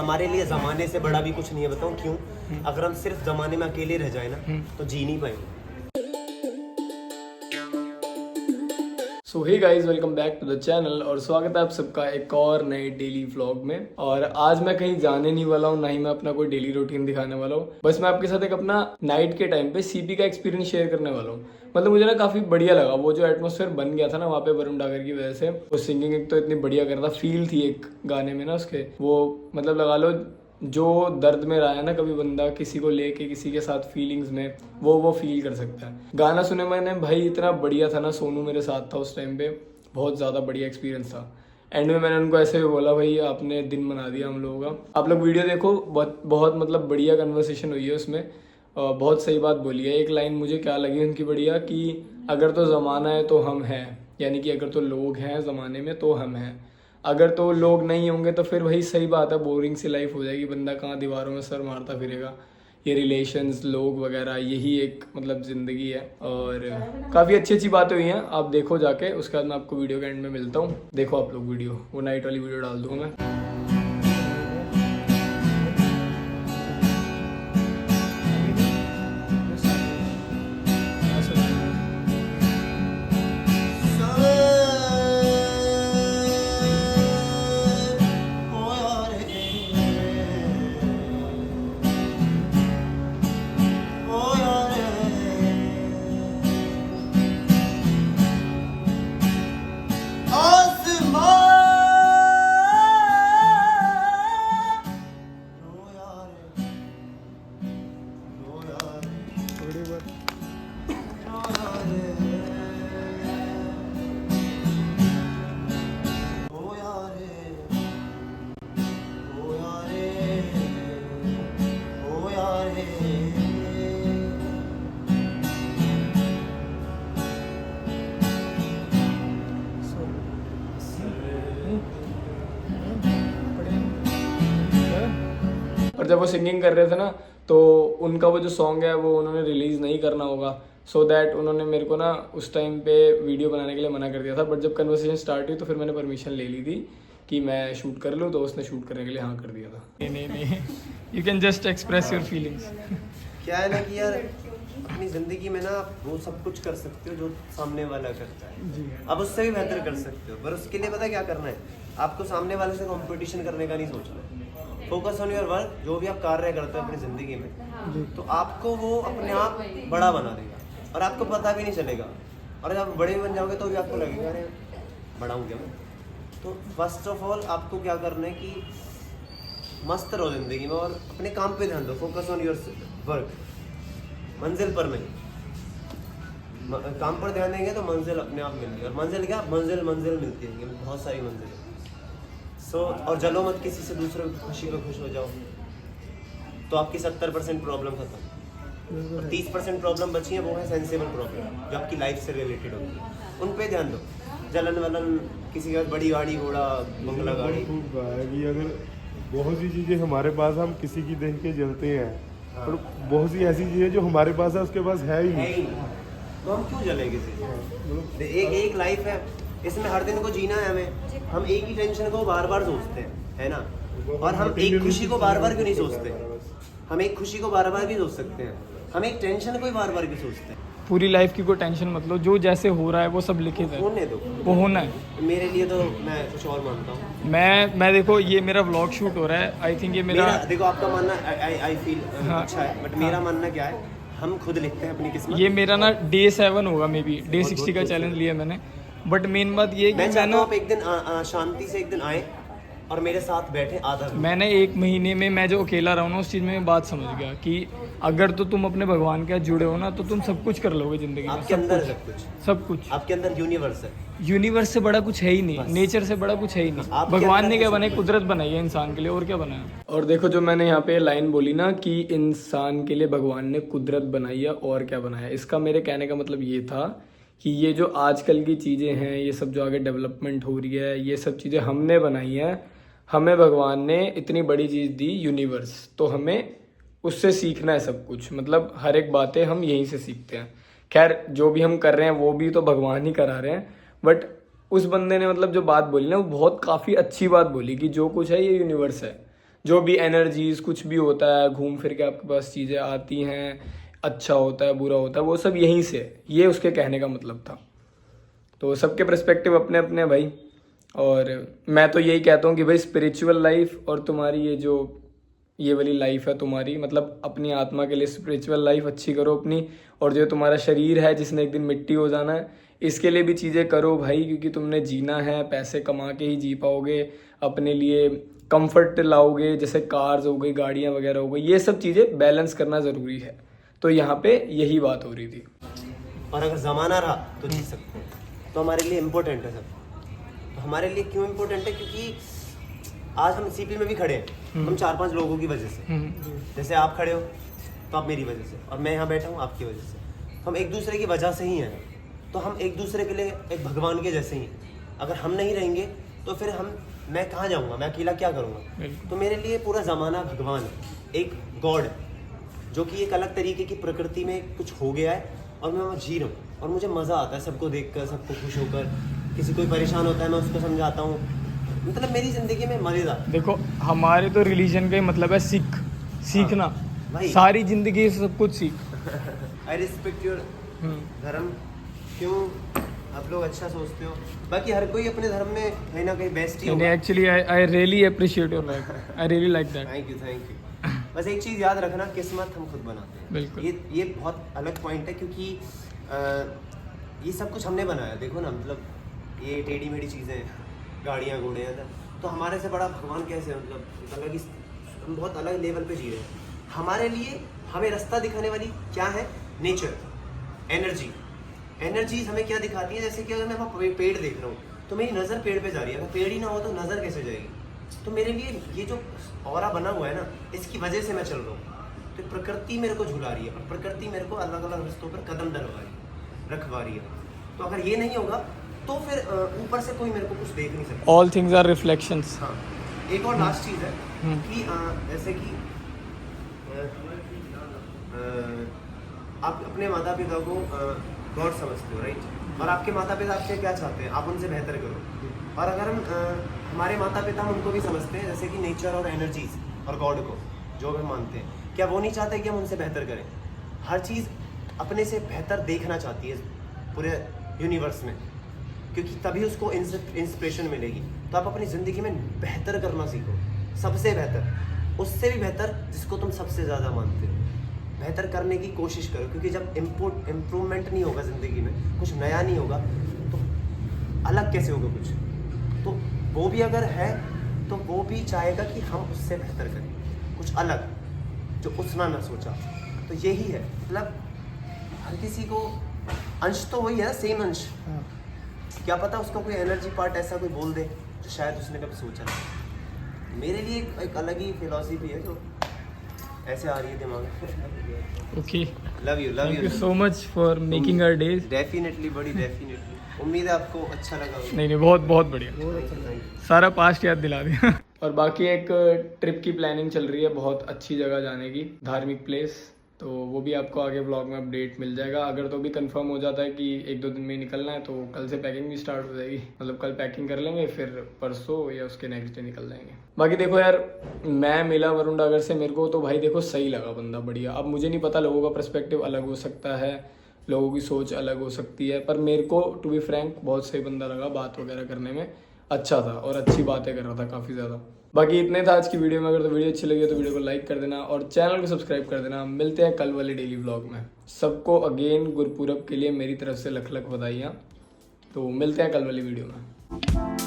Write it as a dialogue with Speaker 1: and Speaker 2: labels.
Speaker 1: हमारे लिए ज़माने से बड़ा भी कुछ नहीं है। बताऊँ क्यों? अगर हम सिर्फ ज़माने में अकेले रह जाए ना तो जी नहीं पाएंगे।
Speaker 2: So hey guys, welcome back to the channel और स्वागत है आप सबका एक और नए डेली व्लॉग में। और आज मैं कहीं जाने नहीं वाला हूँ, ना ही मैं अपना कोई डेली रूटीन दिखाने वाला हूँ। बस मैं आपके साथ एक अपना नाइट के टाइम पे सीपी का एक्सपीरियंस शेयर करने वाला हूँ। मतलब मुझे ना काफ़ी बढ़िया लगा वो जो एटमॉस्फेयर बन गया था ना वहाँ पे वरुण डागर की वजह से। वो सिंगिंग एक तो इतनी बढ़िया कर रहा, फील थी एक गाने में ना उसके, वो मतलब लगा लो जो दर्द में रहा है ना कभी बंदा किसी को लेके किसी के साथ फीलिंग्स में, वो फील कर सकता है। गाना सुने मैंने भाई, इतना बढ़िया था ना। सोनू मेरे साथ था उस टाइम पे, बहुत ज़्यादा बढ़िया एक्सपीरियंस था। एंड में मैंने उनको ऐसे भी बोला, भाई आपने दिन बना दिया हम लोगों का। आप लोग वीडियो देखो, बहुत बहुत मतलब बढ़िया कन्वर्सेशन हुई है उसमें। बहुत सही बात बोली है। एक लाइन मुझे क्या लगी उनकी बढ़िया, कि अगर तो ज़माना है तो हम हैं, यानी कि अगर तो लोग हैं ज़माने में तो हम हैं, अगर तो लोग नहीं होंगे तो फिर वही सही बात है, बोरिंग सी लाइफ हो जाएगी, बंदा कहाँ दीवारों में सर मारता फिरेगा। ये रिलेशंस, लोग वगैरह, यही एक मतलब ज़िंदगी है। और काफ़ी अच्छी अच्छी बातें हुई हैं, आप देखो जाके। उसके बाद मैं आपको वीडियो के एंड में मिलता हूँ। देखो आप लोग वीडियो, वो नाइट वाली वीडियो डाल दूँगा मैं। और जब वो सिंगिंग कर रहे थे ना तो उनका वो जो सॉन्ग है वो उन्होंने रिलीज़ नहीं करना होगा, सो दैट उन्होंने मेरे को ना उस टाइम पे वीडियो बनाने के लिए मना कर दिया था। बट जब कन्वर्सेशन स्टार्ट हुई तो फिर मैंने परमिशन ले ली थी कि मैं शूट कर लूँ, तो उसने शूट करने के लिए हाँ कर दिया था। नहीं, you can just express your feelings.
Speaker 1: क्या है ना कि यार अपनी ज़िंदगी में ना आप वो सब कुछ कर सकते हो जो सामने वाला करता है। आप उससे भी बेहतर कर सकते हो, पर उसके लिए पता है क्या करना है? आपको सामने वाले से कंपटीशन करने का नहीं सोचना है। Focus on your work. जो भी आप कार्य करते हो अपनी ज़िंदगी में, तो आपको वो अपने आप बड़ा बना देगा और आपको पता भी नहीं चलेगा। और जब बड़े बन जाओगे तो भी आपको लगेगा अरे बड़ा हूँ क्या मैं। तो फर्स्ट ऑफ ऑल आपको क्या करना है कि मस्त रहो ज़िंदगी में और अपने काम पे ध्यान दो। फोकस ऑन योर वर्क, मंजिल पर नहीं। काम पर ध्यान देंगे तो मंजिल अपने आप मिलती है। और मंजिल क्या? मंजिल मिलती है, बहुत सारी मंजिल। और जलो मत किसी से, दूसरों की खुशी पे खुश हो जाओ, तो आपकी 70% प्रॉब्लम खत्म। और 30% प्रॉब्लम बची है, वो है सेंसिबल प्रॉब्लम जो आपकी लाइफ से रिलेटेड होती है। उन पे ध्यान दो। जलन वलन, किसी के पास बड़ी गाड़ी घोड़ा बंगला गाड़ी,
Speaker 3: अगर बहुत सी चीज़ें हमारे पास, हम किसी की देख के जलते हैं। और बहुत सी ऐसी चीज़ें जो हमारे पास है उसके पास है ही नहीं,
Speaker 1: तो हम क्यों जले किसी? एक लाइफ है, इसमें हर दिन को जीना है हमें। हम एक ही टेंशन को बार बार सोचते हैं, है ना? और हम एक खुशी को बार बार क्यों नहीं सोचते? हम एक खुशी को बार बार भी सोच सकते हैं, हम एक टेंशन को ही बार बार भी सोचते हैं।
Speaker 2: पूरी लाइफ की कोई टेंशन मत लो, जो जैसे हो रहा है वो सब लिखित है,
Speaker 1: होने दो,
Speaker 2: वो होना है।
Speaker 1: मेरे लिए तो मैं कुछ और मानता हूँ।
Speaker 2: मैं देखो, ये मेरा व्लॉग शूट हो रहा है, आई थिंक ये मेरा
Speaker 1: देखो आपका मानना आई फील अच्छा है, बट मेरा मानना क्या है, हम खुद लिखते हैं अपनी किस्मत।
Speaker 2: ये मेरा ना डे 7 होगा, मे बी डे 60 का चैलेंज लिया मैंने। बट मेन बात ये कि
Speaker 1: मैं चाहता हूँ आप एक दिन शांति से एक दिन आए और मेरे साथ बैठे आधा घंटा।
Speaker 2: मैंने 1 महीने में मैं जो अकेला रहा हूँ ना, उस चीज़ में मैं बात समझ गया कि अगर तो तुम अपने भगवान के साथ जुड़े हो ना तो तुम सब कुछ कर लोगे जिंदगी में।
Speaker 1: आपके अंदर
Speaker 2: सब कुछ
Speaker 1: आपके अंदर यूनिवर्स है।
Speaker 2: यूनिवर्स से बड़ा कुछ है ही नहीं, नेचर से बड़ा कुछ है ही नहीं। भगवान ने क्या बनाया? कुदरत बनाई है इंसान के लिए, और क्या बनाया? और देखो जो मैंने यहाँ पे लाइन बोली ना कि इंसान के लिए भगवान ने कुदरत बनाई है और क्या बनाया, इसका मेरे कहने का मतलब ये था कि ये जो आजकल की चीज़ें हैं, ये सब जो आगे डेवलपमेंट हो रही है, ये सब चीज़ें हमने बनाई हैं। हमें भगवान ने इतनी बड़ी चीज़ दी, यूनिवर्स, तो हमें उससे सीखना है सब कुछ। मतलब हर एक बातें हम यहीं से सीखते हैं। खैर जो भी हम कर रहे हैं वो भी तो भगवान ही करा रहे हैं, बट उस बंदे ने मतलब जो बात बोली ना, वो बहुत काफ़ी अच्छी बात बोली कि जो कुछ है ये यूनिवर्स है। जो भी एनर्जीज कुछ भी होता है, घूम फिर के आपके पास चीज़ें आती हैं, अच्छा होता है बुरा होता है, वो सब यहीं से है। ये उसके कहने का मतलब था। तो सबके पर्सपेक्टिव अपने अपने भाई, और मैं तो यही कहता हूँ कि भाई स्पिरिचुअल लाइफ और तुम्हारी ये वाली लाइफ है तुम्हारी, मतलब अपनी आत्मा के लिए स्पिरिचुअल लाइफ अच्छी करो अपनी, और जो तुम्हारा शरीर है जिसने एक दिन मिट्टी हो जाना है, इसके लिए भी चीज़ें करो भाई, क्योंकि तुमने जीना है, पैसे कमा के ही जी पाओगे, अपने लिए कंफर्ट लाओगे, जैसे कार्स हो गई, गाड़ियाँ वगैरह हो गई, ये सब चीज़ें बैलेंस करना ज़रूरी है। तो यहाँ पे यही बात हो रही थी।
Speaker 1: और अगर ज़माना रहा तो जी सकते हैं, तो हमारे लिए इम्पोर्टेंट है सब। तो हमारे लिए क्यों इम्पोर्टेंट है? क्योंकि आज हम सीपी में भी खड़े हैं, हम 4-5 लोगों की वजह से। जैसे आप खड़े हो तो आप मेरी वजह से, और मैं यहाँ बैठा हूँ आपकी वजह से। हम एक दूसरे की वजह से ही हैं, तो हम एक दूसरे के लिए एक भगवान के जैसे ही हैं। अगर हम नहीं रहेंगे तो फिर मैं कहाँ जाऊँगा, मैं अकेला क्या करूँगा? तो मेरे लिए पूरा ज़माना भगवान है, एक गॉड है, जो कि एक अलग तरीके की प्रकृति में कुछ हो गया है, और मैं वहाँ जी रहा हूँ। और मुझे मज़ा आता है सबको देखकर, सबको खुश होकर। किसी कोई परेशान होता है मैं उसको समझाता हूँ, मतलब मेरी ज़िंदगी में मज़ेदार।
Speaker 2: देखो हमारे तो रिलीजन का ही मतलब है सीखना,
Speaker 1: भाई।
Speaker 2: सारी जिंदगी सब कुछ सीख।
Speaker 1: आई रिस्पेक्ट योर धर्म। क्यों आप लोग अच्छा सोचते हो? बाकी हर कोई अपने धर्म में कहीं ना कहीं बेस्ट ही होगा।
Speaker 2: Actually I really appreciate your life, I really like that.
Speaker 1: Thank you. बस एक चीज़ याद रखना, किस्मत हम खुद बनाते हैं।
Speaker 2: बिल्कुल।
Speaker 1: ये बहुत अलग पॉइंट है, क्योंकि ये सब कुछ हमने बनाया। देखो ना, मतलब ये टेढ़ी मेढ़ी चीज़ें, गाड़ियाँ घोड़े हैं, तो हमारे से बड़ा भगवान कैसे? मतलब अलग ही, हम बहुत अलग लेवल पे जी रहे हैं। हमारे लिए हमें रास्ता दिखाने वाली क्या है? नेचर, एनर्जीज हमें क्या दिखाती है? जैसे कि अगर मैं वहाँ पेड़ देख रहा हूँ तो मेरी नज़र पेड़ पे जा रही है, अगर पेड़ ही ना हो तो नज़र कैसे जाएगी? तो मेरे लिए ये जो ऑरा बना हुआ है ना, इसकी वजह से मैं चल रहा हूँ। तो प्रकृति मेरे को झुला रही है, और प्रकृति मेरे को अलग अलग रास्तों पर कदम रखवा रही है। तो अगर ये नहीं होगा तो फिर ऊपर से कोई मेरे को कुछ देख नहीं सकता।
Speaker 2: All things are reflections.
Speaker 1: हाँ, एक और लास्ट चीज़ है कि जैसे कि आप अपने माता पिता को गॉड समझते हो, राइट? और आपके माता पिता आपसे क्या चाहते हैं? आप उनसे बेहतर करो। और अगर हम हमारे माता पिता हम उनको भी समझते हैं, जैसे कि नेचर और एनर्जीज और गॉड को जो हम मानते हैं, क्या वो नहीं चाहते कि हम उनसे बेहतर करें? हर चीज़ अपने से बेहतर देखना चाहती है पूरे यूनिवर्स में, क्योंकि तभी उसको इंस्पिरेशन मिलेगी। तो आप अपनी ज़िंदगी में बेहतर करना सीखो, सबसे बेहतर, उससे भी बेहतर, जिसको तुम सबसे ज़्यादा मानते हो। बेहतर करने की कोशिश करो, क्योंकि जब इम्प्रूवमेंट नहीं होगा ज़िंदगी में, कुछ नया नहीं होगा, तो अलग कैसे होगा कुछ? तो वो भी अगर है तो वो भी चाहेगा कि हम उससे बेहतर करें, कुछ अलग, जो उसने ना सोचा। तो यही है, मतलब हर किसी को अंश तो वही है, सेम अंश। क्या पता उसका कोई एनर्जी पार्ट ऐसा कोई बोल दे जो शायद उसने कभी सोचा नहीं। मेरे लिए एक अलग ही फिलॉसफी है जो ऐसे आ रही है दिमाग में।
Speaker 2: Okay,
Speaker 1: love you
Speaker 2: thank you so much for making our days.
Speaker 1: Definitely, बड़ी डेफिनेटली। उम्मीद है आपको अच्छा लगा होगा।
Speaker 2: नहीं बहुत बहुत बढ़िया,
Speaker 1: थैंक यू।
Speaker 2: सारा पास्ट याद दिला दिया। और बाकी एक ट्रिप की प्लानिंग चल रही है, बहुत अच्छी जगह जाने की, धार्मिक प्लेस, तो वो भी आपको आगे व्लॉग में अपडेट मिल जाएगा। अगर तो भी कंफर्म हो जाता है कि 1-2 दिन में ही निकलना है, तो कल से पैकिंग भी स्टार्ट हो जाएगी। मतलब कल पैकिंग कर लेंगे, फिर परसों या उसके नेक्स्ट डे निकल जाएंगे। बाकी देखो यार, मैं मिला वरुण डागर से, मेरे को तो भाई देखो सही लगा बंदा, बढ़िया। अब मुझे नहीं पता, लोगों का पर्सपेक्टिव अलग हो सकता है, लोगों की सोच अलग हो सकती है, पर मेरे को टू बी फ्रैंक बहुत सही बंदा लगा, बात वगैरह करने में अच्छा था और अच्छी बातें कर रहा था काफ़ी ज़्यादा। बाकी इतने था आज की वीडियो में। अगर तो वीडियो अच्छी लगी तो वीडियो को लाइक कर देना और चैनल को सब्सक्राइब कर देना। मिलते हैं कल वाले डेली व्लॉग में। सबको अगेन गुरपुरब के लिए मेरी तरफ से लख लख बधाइयाँ। तो मिलते हैं कल वाली वीडियो में।